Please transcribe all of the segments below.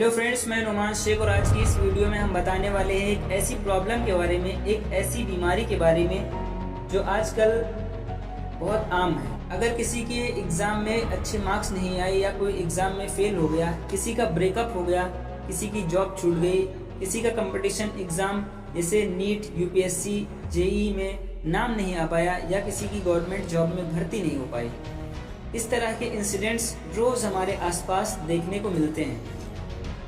Hello friends, मैं नुमान शेख और आज की इस वीडियो में हम बताने वाले हैं एक ऐसी प्रॉब्लम के बारे में, एक ऐसी बीमारी के बारे में जो आजकल बहुत आम है। अगर किसी के एग्ज़ाम में अच्छे मार्क्स नहीं आए या कोई एग्ज़ाम में फेल हो गया, किसी का ब्रेकअप हो गया, किसी की जॉब छूट गई, किसी का कंपटीशन एग्ज़ाम जैसे नीट, यूपीएससी, जेईई में नाम नहीं आ पाया या किसी की गवर्नमेंट जॉब में भर्ती नहीं हो पाई, इस तरह के इंसिडेंट्स रोज़ हमारे आसपास देखने को मिलते हैं।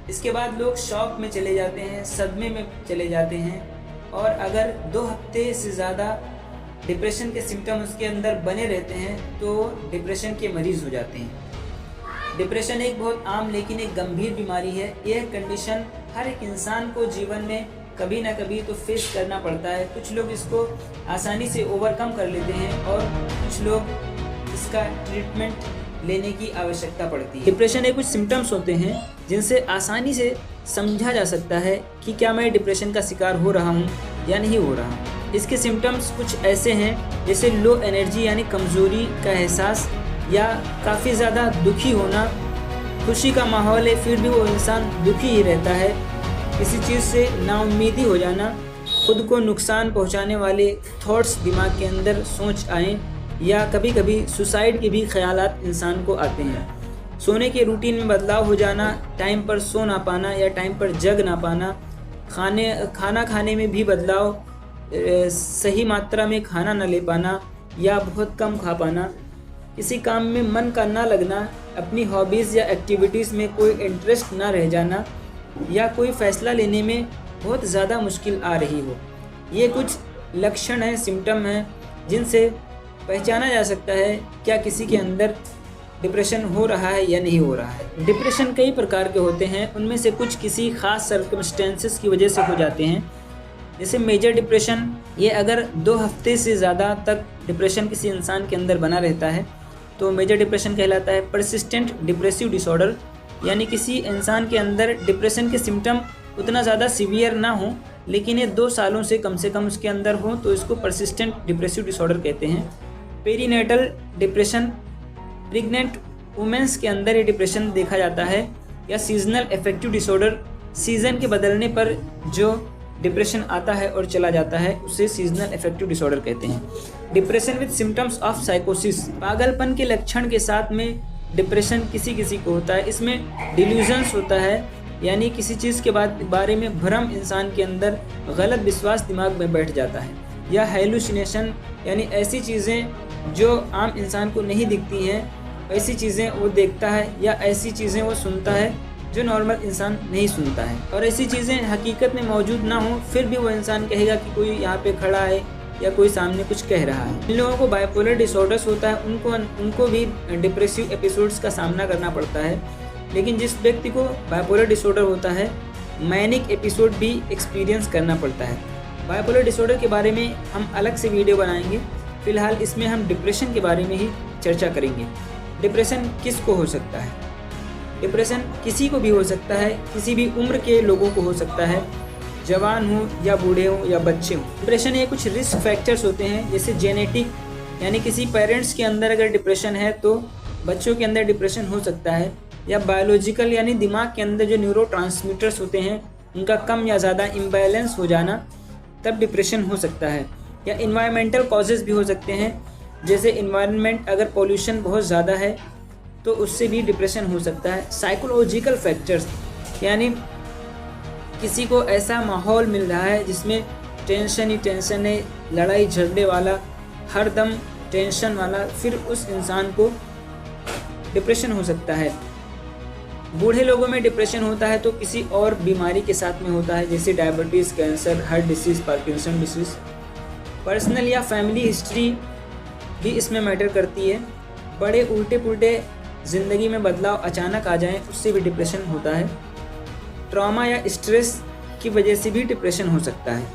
इसके बाद लोग शॉक में चले जाते हैं, सदमे में चले जाते हैं और अगर 2 हफ्ते से ज़्यादा डिप्रेशन के सिम्टम उसके अंदर बने रहते हैं तो डिप्रेशन के मरीज़ हो जाते हैं। डिप्रेशन एक बहुत आम लेकिन एक गंभीर बीमारी है। यह कंडीशन हर एक इंसान को जीवन में कभी ना कभी तो फेस करना पड़ता है। कुछ लोग इसको आसानी से ओवरकम कर लेते हैं और कुछ लोग इसका ट्रीटमेंट लेने की आवश्यकता पड़ती है। डिप्रेशन के कुछ सिम्टम्स होते हैं जिनसे आसानी से समझा जा सकता है कि क्या मैं डिप्रेशन का शिकार हो रहा हूँ या नहीं हो रहा हूँ। इसके सिम्टम्स कुछ ऐसे हैं जैसे लो एनर्जी यानी कमज़ोरी का एहसास या काफ़ी ज़्यादा दुखी होना। खुशी का माहौल है फिर भी वो इंसान दुखी ही रहता है। किसी चीज़ से नाउम्मीदी हो जाना, खुद को नुकसान पहुँचाने वाले थॉट्स दिमाग के अंदर सोच आएँ या कभी कभी सुसाइड के भी ख्यालात इंसान को आते हैं। सोने के रूटीन में बदलाव हो जाना, टाइम पर सो ना पाना या टाइम पर जग ना पाना, खाना खाने में भी बदलाव, सही मात्रा में खाना न ले पाना या बहुत कम खा पाना, किसी काम में मन का ना लगना, अपनी हॉबीज़ या एक्टिविटीज़ में कोई इंटरेस्ट ना रह जाना या कोई फ़ैसला लेने में बहुत ज़्यादा मुश्किल आ रही हो। ये कुछ लक्षण हैं, सिम्टम हैं जिनसे पहचाना जा सकता है क्या किसी के अंदर डिप्रेशन हो रहा है या नहीं हो रहा है। डिप्रेशन कई प्रकार के होते हैं, उनमें से कुछ किसी ख़ास सर्कमस्टेंसेस की वजह से हो जाते हैं। जैसे मेजर डिप्रेशन, ये अगर 2 हफ्ते से ज़्यादा तक डिप्रेशन किसी इंसान के अंदर बना रहता है तो मेजर डिप्रेशन कहलाता है। परसिस्टेंट डिप्रेसिव डिसऑर्डर यानी किसी इंसान के अंदर डिप्रेशन के सिम्टम उतना ज़्यादा सीवियर ना हो लेकिन ये 2 सालों से कम उसके अंदर हो तो इसको परसिस्टेंट डिप्रेसिव डिसऑर्डर कहते हैं। पेरीनेटल डिप्रेशन, प्रेग्नेंट वुमेंस के अंदर ये डिप्रेशन देखा जाता है। या सीजनल अफेक्टिव डिसऑर्डर, सीज़न के बदलने पर जो डिप्रेशन आता है और चला जाता है उसे सीजनल अफेक्टिव डिसऑर्डर कहते हैं। डिप्रेशन विद सिम्टम्स ऑफ साइकोसिस, पागलपन के लक्षण के साथ में डिप्रेशन किसी किसी को होता है। इसमें डिल्यूजन्स होता है यानी किसी चीज़ के बारे में भ्रम इंसान के अंदर, गलत विश्वास दिमाग में बैठ जाता है। या हेलुसिनेशन यानी ऐसी चीज़ें जो आम इंसान को नहीं दिखती हैं, ऐसी चीज़ें वो देखता है या ऐसी चीज़ें वो सुनता है जो नॉर्मल इंसान नहीं सुनता है। और ऐसी चीज़ें हकीकत में मौजूद ना हो फिर भी वो इंसान कहेगा कि कोई यहाँ पे खड़ा है या कोई सामने कुछ कह रहा है। जिन लोगों को बाइपोलर डिसऑर्डर्स होता है उनको भी डिप्रेसिव एपिसोड्स का सामना करना पड़ता है। लेकिन जिस व्यक्ति को बाइपोलर डिसऑर्डर होता है मैनिक एपिसोड भी एक्सपीरियंस करना पड़ता है। बाइपोलर डिसऑर्डर के बारे में हम अलग से वीडियो बनाएंगे, फिलहाल इसमें हम डिप्रेशन के बारे में ही चर्चा करेंगे। डिप्रेशन किसको हो सकता है? डिप्रेशन किसी को भी हो सकता है, किसी भी उम्र के लोगों को हो सकता है, जवान हो या बूढ़े हो या बच्चे हों। डिप्रेशन ये कुछ रिस्क फैक्टर्स होते हैं जैसे जेनेटिक यानी किसी पेरेंट्स के अंदर अगर डिप्रेशन है तो बच्चों के अंदर डिप्रेशन हो सकता है। या बायोलॉजिकल यानी दिमाग के अंदर जो न्यूरोट्रांसमीटर्स होते हैं उनका कम या ज़्यादा इम्बैलेंस हो जाना, तब डिप्रेशन हो सकता है। या इन्वायरमेंटल कॉजेज़ भी हो सकते हैं जैसे इन्वायरमेंट अगर पोल्यूशन बहुत ज़्यादा है तो उससे भी डिप्रेशन हो सकता है। साइकोलॉजिकल फैक्टर्स यानी किसी को ऐसा माहौल मिल रहा है जिसमें टेंशन ही टेंशन है, लड़ाई झगड़े वाला, हर दम टेंशन वाला, फिर उस इंसान को डिप्रेशन हो सकता है। बूढ़े लोगों में डिप्रेशन होता है तो किसी और बीमारी के साथ में होता है जैसे diabetes, cancer, heart disease, Parkinson disease. Personal या फैमिली हिस्ट्री भी इसमें मैटर करती है। बड़े उल्टे पुल्टे ज़िंदगी में बदलाव अचानक आ जाएं उससे भी डिप्रेशन होता है। ट्रॉमा या स्ट्रेस की वजह से भी डिप्रेशन हो सकता है।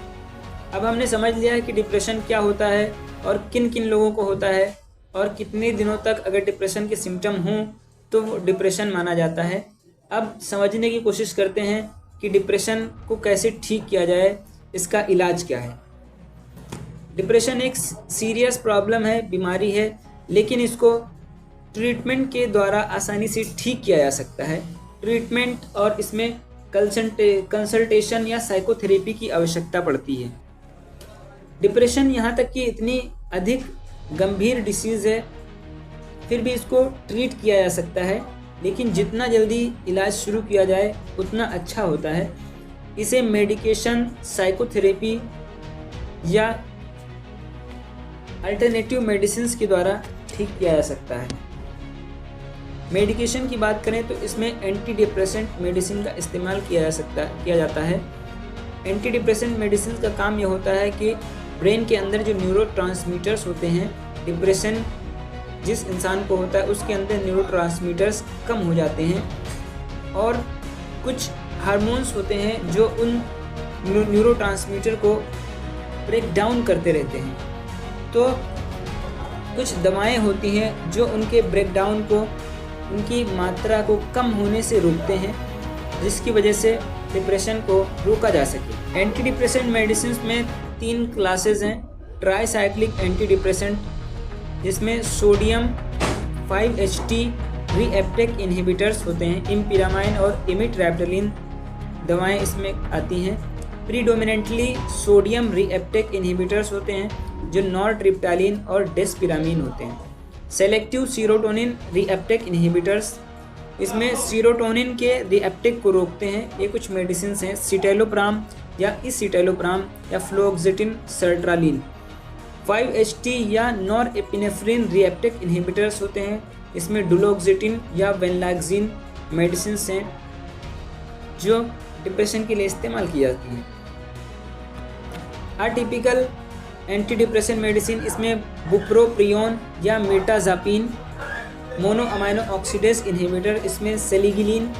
अब हमने समझ लिया है कि डिप्रेशन क्या होता है और किन किन लोगों को होता है और कितने दिनों तक अगर डिप्रेशन के सिम्टम हों तो वो डिप्रेशन माना जाता है। अब समझने की कोशिश करते हैं कि डिप्रेशन को कैसे ठीक किया जाए, इसका इलाज क्या है। डिप्रेशन एक सीरियस प्रॉब्लम है, बीमारी है, लेकिन इसको ट्रीटमेंट के द्वारा आसानी से ठीक किया जा सकता है। ट्रीटमेंट और इसमें कंसल्टेशन या साइकोथेरेपी की आवश्यकता पड़ती है। डिप्रेशन यहाँ तक कि इतनी अधिक गंभीर डिसीज़ है, फिर भी इसको ट्रीट किया जा सकता है, लेकिन जितना जल्दी इलाज शुरू किया जाए उतना अच्छा होता है। इसे मेडिकेशन, साइकोथेरेपी या अल्टरनेटिव मेडिसिन्स के द्वारा ठीक किया जा सकता है। मेडिकेशन की बात करें तो इसमें एंटी डिप्रेसेंट मेडिसिन का इस्तेमाल किया जाता है। एंटी डिप्रेसेंट मेडिसिन का काम यह होता है कि ब्रेन के अंदर जो न्यूरोट्रांसमीटर्स होते हैं, डिप्रेशन जिस इंसान को होता है उसके अंदर न्यूरोट्रांसमीटर्स कम हो जाते हैं और कुछ हार्मोन्स होते हैं जो उन न्यूरोट्रांसमीटर को ब्रेक डाउन करते रहते हैं। तो कुछ दवाएं होती हैं जो उनके ब्रेक डाउन को, उनकी मात्रा को कम होने से रोकते हैं, जिसकी वजह से डिप्रेशन को रोका जा सके। एंटी डिप्रेसेंट मेडिसिन में 3 क्लासेस हैं। ट्राईसाइक्लिक एंटी डिप्रेसेंट, जिसमें सोडियम 5-HT रीएप्टेक इनहिबिटर्स होते हैं, इम्पिरामाइन और इमिट्रैप्टलिन दवाएं इसमें आती हैं। प्रीडोमिनेंटली सोडियम रीएप्टेक इनहिबिटर्स होते हैं जो नॉरट्रिप्टालिन और डेस्पिरामिन होते हैं। सेलेक्टिव सीरोटोनिन रीएप्टेक इनहिबिटर्स, इसमें सीरोटोनिन के रीएप्टेक को रोकते हैं। ये कुछ मेडिसिन हैं, सिटेलोप्राम या इसिटेलोप्राम या फ्लोक्सेटिन सर्ट्रालिन। 5-HT या नॉरएपिनेफ्रिन रीएप्टेक इनहिबिटर्स होते हैं, इसमें डुलोक्सिटिन या वेनलाक्सिन मेडिसिन हैं जो डिप्रेशन के लिए इस्तेमाल की जाती हैं। अटिपिकल एंटी डिप्रेशन मेडिसिन, इसमें बुप्रोपियोन या मेटाजापिन, मोनो अमाइनो ऑक्सीडेज इनहिबिटर, इसमें सेलिगिलिन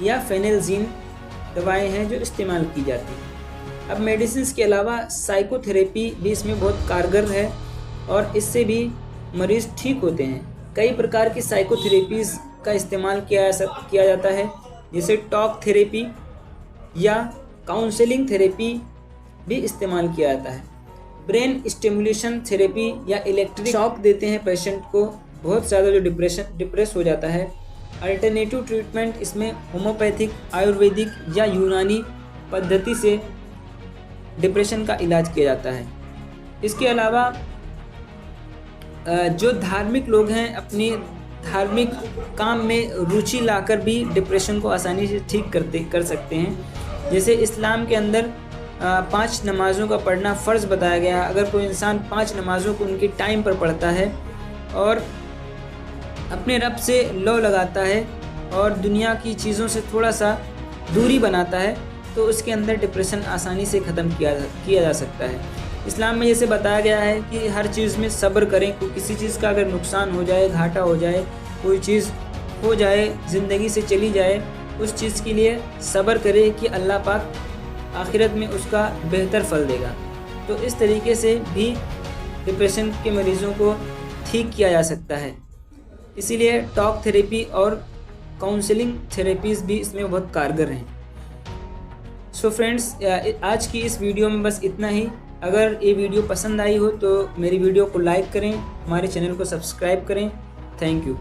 या फेनेल्जीन दवाएं हैं जो इस्तेमाल की जाती हैं। अब मेडिसिन के अलावा साइकोथेरेपी भी इसमें बहुत कारगर है और इससे भी मरीज़ ठीक होते हैं। कई प्रकार की साइकोथेरेपीज़ का इस्तेमाल किया जाता है, जैसे टॉक थेरेपी या काउंसलिंग थेरेपी भी इस्तेमाल किया जाता है। ब्रेन स्टिमुलेशन थेरेपी या इलेक्ट्रिक शॉक देते हैं पेशेंट को, बहुत ज़्यादा जो डिप्रेस हो जाता है। अल्टरनेटिव ट्रीटमेंट, इसमें होम्योपैथिक, आयुर्वेदिक या यूनानी पद्धति से डिप्रेशन का इलाज किया जाता है। इसके अलावा जो धार्मिक लोग हैं अपनी धार्मिक काम में रुचि लाकर भी डिप्रेशन को आसानी से ठीक कर सकते हैं। जैसे इस्लाम के अंदर 5 नमाज़ों का पढ़ना फ़र्ज़ बताया गया। अगर कोई इंसान 5 नमाज़ों को उनके टाइम पर पढ़ता है और अपने रब से लौ लगाता है और दुनिया की चीज़ों से थोड़ा सा दूरी बनाता है, तो उसके अंदर डिप्रेशन आसानी से ख़त्म किया जा सकता है। इस्लाम में जैसे बताया गया है कि हर चीज़ में सब्र करें। किसी चीज़ का अगर नुकसान हो जाए, घाटा हो जाए, कोई चीज़ हो जाए, ज़िंदगी से चली जाए, उस चीज़ के लिए सब्र करें कि अल्लाह पाक आखिरत में उसका बेहतर फल देगा। तो इस तरीके से भी डिप्रेशन के मरीज़ों को ठीक किया जा सकता है। इसीलिए टॉक थेरेपी और काउंसलिंग थेरेपीज़ भी इसमें बहुत कारगर हैं। सो फ्रेंड्स, आज की इस वीडियो में बस इतना ही। अगर ये वीडियो पसंद आई हो तो मेरी वीडियो को लाइक करें, हमारे चैनल को सब्सक्राइब करें। Thank you.